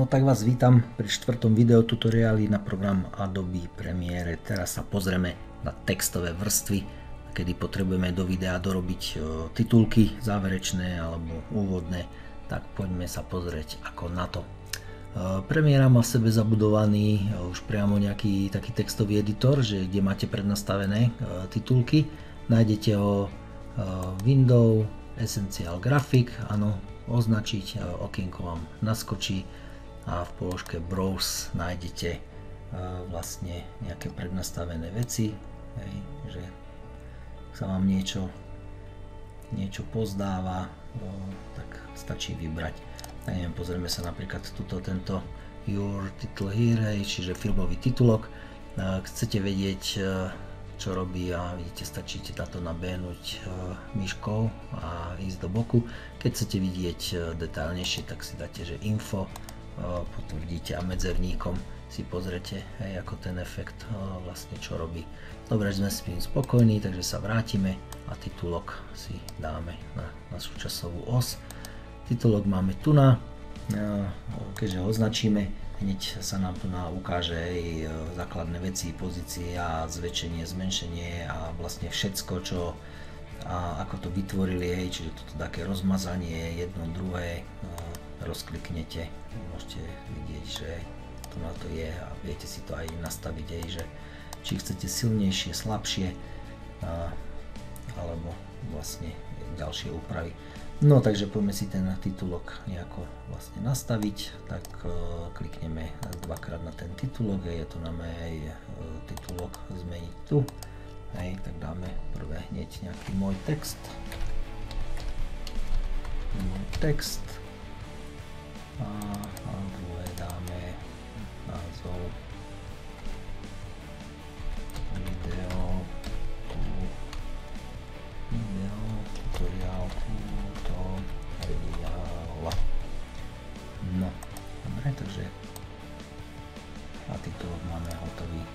No tak vás vítam pri 4. videotutoriáli na program Adobe Premiere. Teraz sa pozrieme na textové vrstvy, kedy potrebujeme do videa dorobiť titulky záverečné alebo úvodné. Tak poďme sa pozrieť ako na to. Premiéra má v sebe zabudovaný už priamo nejaký taký textový editor, kde máte prednastavené titulky. Nájdete ho Windows, Essential Graphic, áno, označiť, okienko vám naskočí a v položke Browse nájdete vlastne nejaké prednastavené veci, hej, že sa vám niečo pozdáva, tak stačí vybrať. Tak neviem, pozrieme sa napríklad tento Your Title Here, hej, čiže filmový titulok. Ak chcete vedieť, čo robí, a vidíte, stačíte na to nabéhnuť myškou a ísť do boku. Keď chcete vidieť detailnejšie, tak si dáte, že info, potvrdíte a medzerníkom si pozrete, hej, ako ten efekt vlastne čo robí. Dobre, sme s tým spokojní, takže sa vrátime a titulok si dáme na súčasovú os. Titulok máme tu na, keďže ho označíme, hneď sa nám tu ukáže aj základné veci, pozície a zväčšenie, zmenšenie a vlastne všetko, čo a ako to vytvorili, hej, čiže toto také rozmazanie, jedno, druhé, rozkliknete, môžete vidieť, že to na to je a viete si to aj nastaviť, hej, že či chcete silnejšie, slabšie alebo vlastne ďalšie úpravy. No takže poďme si ten titulok nejako vlastne nastaviť, tak klikneme dvakrát na ten titulok, je to nám aj titulok zmeniť tu, hej, tak dáme prvé hneď nejaký môj text a druhé dáme názov tutoriál tutoriál. No, dobre, takže a titulok máme hotový.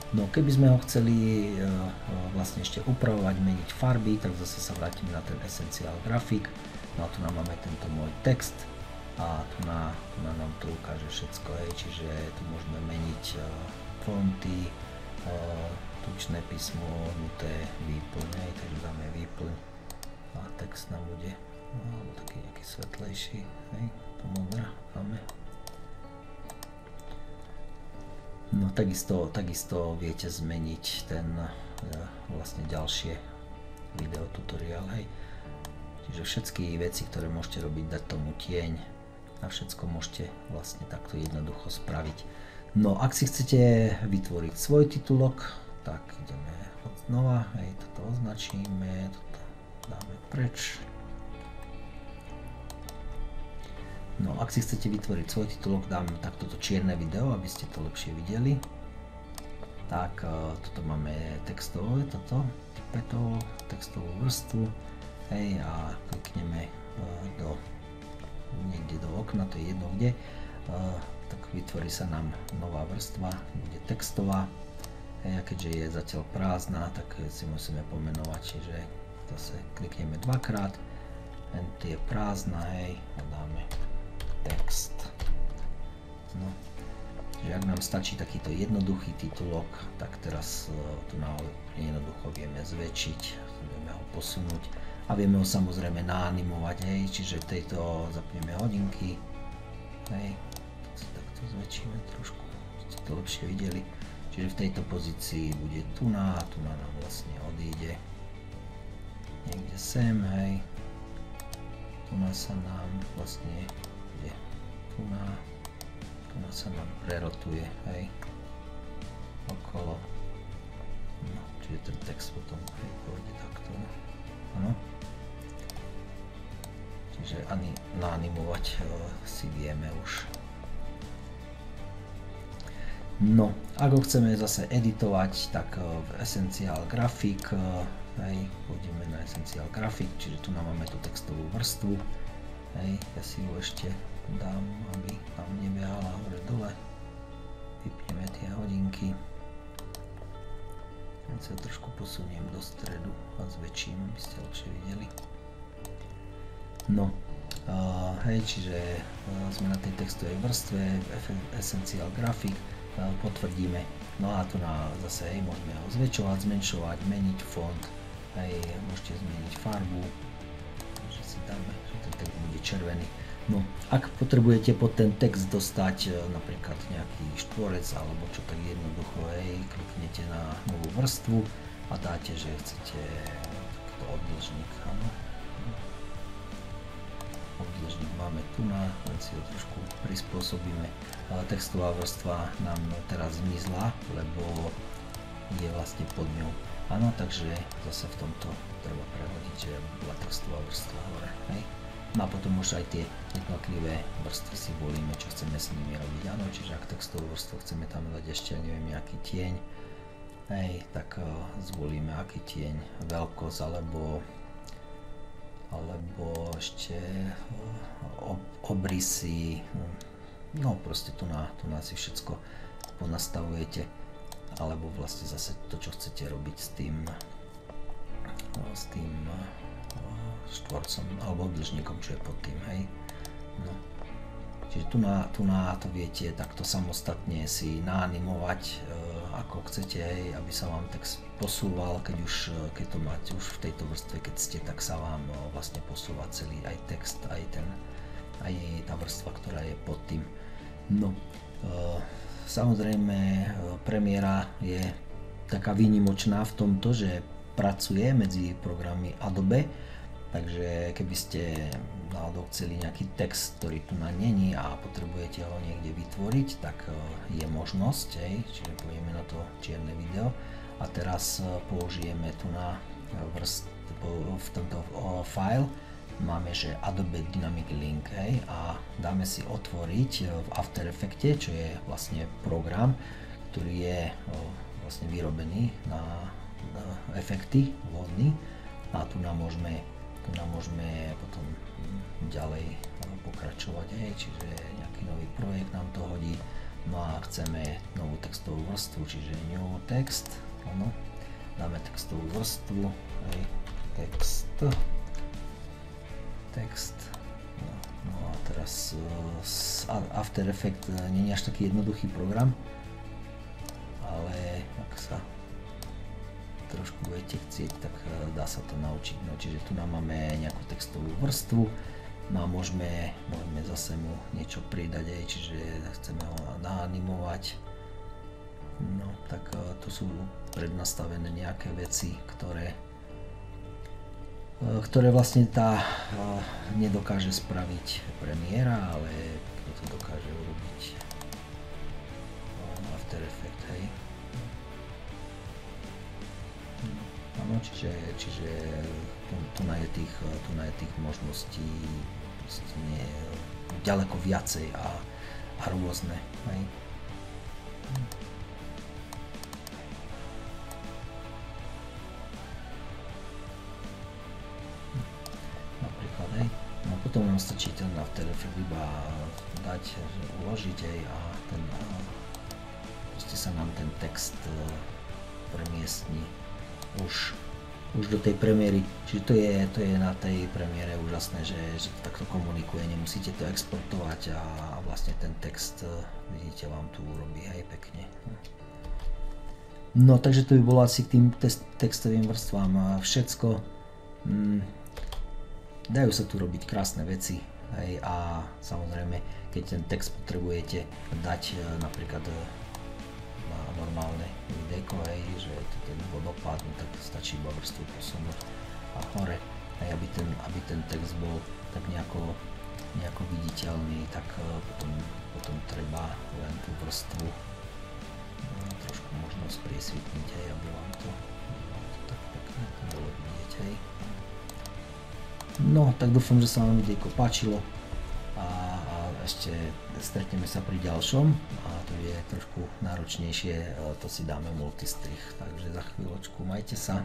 No, keby sme ho chceli vlastne ešte upravovať, meniť farby, tak zase sa vrátime na ten Essential Graphic. No a tu nám máme tento môj text a tu nám to ukáže všetko, hej, čiže tu môžeme meniť fonty, tučné písmo, hnuté, výplň, hej, takže dáme výplň a text nám bude taký nejaký svetlejší, hej, modrá dáme. No takisto viete zmeniť ten vlastne ďalšie video tutoriál, hej. Čiže všetky veci, ktoré môžete robiť, dať tomu tieň a všetko môžete vlastne takto jednoducho spraviť. No ak si chcete vytvoriť svoj titulok, tak ideme od znova, hej, toto označíme, toto dáme preč. No, ak si chcete vytvoriť svoj titulok, dám takto čierne video, aby ste to lepšie videli. Tak, toto máme textové, textovú vrstvu, hej, a klikneme niekde do okna, to je jedno kde, tak vytvorí sa nám nová vrstva, bude textová, hej, a keďže je zatiaľ prázdna, tak si musíme pomenovať, čiže zase klikneme dvakrát, je prázdna, hej, a dáme text. No, že ak nám stačí takýto jednoduchý titulok, tak teraz tu jednoducho vieme zväčšiť, vieme ho posunúť a vieme ho samozrejme naanimovať, hej, čiže tejto zapneme hodinky, hej, takto zväčšíme trošku, aby ste to lepšie videli, čiže v tejto pozícii bude tu nám vlastne odíde niekde sem, hej, tu sa nám vlastne tu sa nám prerotuje, hej, okolo, no, čiže ten text potom, hej, pôjde takto, áno, čiže ani naanimovať si vieme už. No, ak ho chceme zase editovať, tak v Essential Graphic, hej, pôjdeme na Essential Graphic, čiže tu máme tú textovú vrstvu, hej, ja si ho ešte dám, aby nám nebehala hore dole, vypneme tie hodinky, ja sa trošku posuniem do stredu a zväčším, aby ste lepšie videli. No, Hej, čiže sme na tej textovej vrstve, Essential Graphic, potvrdíme, no a tu zase hej, môžeme ho zväčšovať, zmenšovať, meniť font, hej, môžete zmeniť farbu, že si dáme, že ten text bude červený. No, ak potrebujete pod ten text dostať napríklad nejaký štvorec alebo čo, tak jednoducho, hej, kliknete na novú vrstvu a dáte, že chcete takto obdĺžnik, áno. Obdĺžnik máme tu, len si ho trošku prispôsobíme. Textová vrstva nám teraz zmizla, lebo je vlastne pod ňou. Áno, takže zase v tomto treba prehodiť, že bola textová vrstva hore. Hej. No a potom už aj tie jednotlivé vrstvy si volíme, čo chceme s nimi robiť. Áno, čiže ak textovú vrstvu chceme tam dať ešte, neviem, nejaký tieň, hej, tak zvolíme aký tieň, veľkosť alebo ešte obrysy, no proste tu na si všetko ponastavujete, alebo vlastne zase to, čo chcete robiť s tým štvorcom alebo obdĺžnikom, čo je pod tým, hej. No. Čiže tu na to viete takto samostatne si naanimovať, ako chcete, hej, aby sa vám text posúval, keď to máte už v tejto vrstve, keď ste, tak sa vám vlastne posúva celý aj text, aj tá vrstva, ktorá je pod tým. No, samozrejme, Premiéra je taká výnimočná v tomto, že pracuje medzi programy Adobe, takže keby ste náhodou chceli nejaký text, ktorý tu není a potrebujete ho niekde vytvoriť, tak je možnosť, čiže pôjdeme na to čierne video a teraz použijeme tu na v tomto file máme, že Adobe Dynamic Link, a dáme si otvoriť v After Effecte, čo je vlastne program, ktorý je vlastne vyrobený na efekty vhodný a tu nám môžeme potom ďalej pokračovať, čiže nejaký nový projekt nám to hodí, no a chceme novú textovú vrstvu, čiže New Text, áno, dáme textovú vrstvu, text, no a teraz After Effects nie je až taký jednoduchý program, ale ak sa trošku budete chcieť, tak dá sa to naučiť. No, čiže tu nám máme nejakú textovú vrstvu, no a môžeme zase mu niečo pridať, čiže chceme ho naanimovať. No, tak tu sú prednastavené nejaké veci, ktoré vlastne tá nedokáže spraviť Premiéra, ale to dokáže urobiť After Effects, hej. No, čiže tu je tých možností ďaleko viacej a rôzne. Hej. Napríklad, hej. No potom nám stačí ten After Effects iba dať, uložiť a proste sa nám ten text premiestni už do tej premiéry, čiže to je na tej premiére úžasné, že to takto komunikuje, nemusíte to exportovať a vlastne ten text, vidíte, vám tu urobí aj pekne. No takže to by bolo asi k tým textovým vrstvám všetko. Dajú sa tu robiť krásne veci, hej, a samozrejme, keď ten text potrebujete dať napríklad normálne videjko, hej, že ten vodopád, no, tak stačí iba vrstvu posunúť a hore, aj aby ten text bol tak nejako viditeľný, tak potom treba len tú vrstvu trošku možno spriesvitniť, hej, aby vám to tak pekne bolo vidieť, hej. No, tak dúfam, že sa vám videjko páčilo a ešte stretneme sa pri ďalšom a to je trošku náročnejšie, to si dáme multistrih, takže za chvíľočku majte sa.